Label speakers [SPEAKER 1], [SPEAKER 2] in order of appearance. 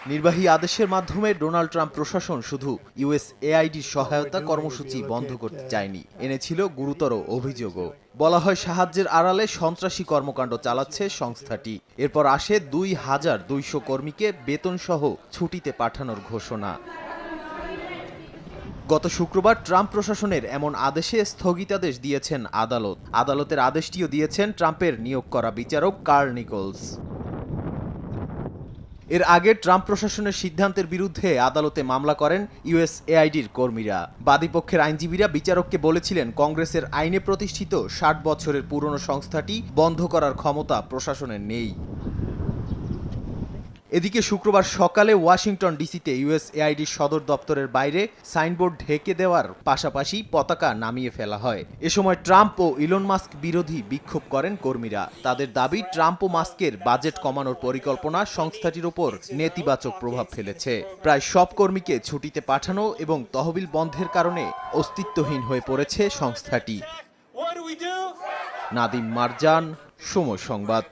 [SPEAKER 1] নির্বাহী আদেশের মাধ্যমে ডোনাল্ড ট্রাম্প প্রশাসন শুধু ইউএসএআইডির সহায়তা কর্মসূচি বন্ধ করতে চায়নি, এনেছিল গুরুতর অভিযোগও। বলা হয় সাহায্যের আড়ালে সন্ত্রাসী কর্মকাণ্ড চালাচ্ছে সংস্থাটি। এরপর আসে ২,২০০ কর্মীকে বেতনসহ ছুটিতে পাঠানোর ঘোষণা। গত শুক্রবার ট্রাম্প প্রশাসনের এমন আদেশে স্থগিতাদেশ দিয়েছেন আদালত। আদালতের আদেশটিও দিয়েছেন ট্রাম্পের নিয়োগ করা বিচারক কার্ল নিকলস। এর আগে ট্রাম্প প্রশাসনের সিদ্ধান্তের বিরুদ্ধে আদালতে মামলা করেন ইউএসএআইডির কর্মীরা। বাদীপক্ষের আইনজীবীরা বিচারককে বলেছিলেন কংগ্রেসের আইনে প্রতিষ্ঠিত ৬০ বছরের পুরনো সংস্থাটি বন্ধ করার ক্ষমতা প্রশাসনের নেই। এদিকে শুক্রবার সকালে ওয়াশিংটন ডিসিতে ইউএসএআইডির সদর দপ্তরের বাইরে সাইনবোর্ড ঢেকে দেওয়ার পাশাপাশি পতাকা নামিয়ে ফেলা হয়। এ সময় ট্রাম্প ও ইলন মাস্ক বিরোধী বিক্ষোভ করেন কর্মীরা। তাদের দাবি ট্রাম্প ও মাস্কের বাজেট কমানোর পরিকল্পনা সংস্থাটির ওপর নেতিবাচক প্রভাব ফেলেছে। প্রায় সব কর্মীকে ছুটিতে পাঠানো এবং তহবিল বন্ধের কারণে অস্তিত্বহীন হয়ে পড়েছে সংস্থাটি। নাদিম মারজান, সময় সংবাদ।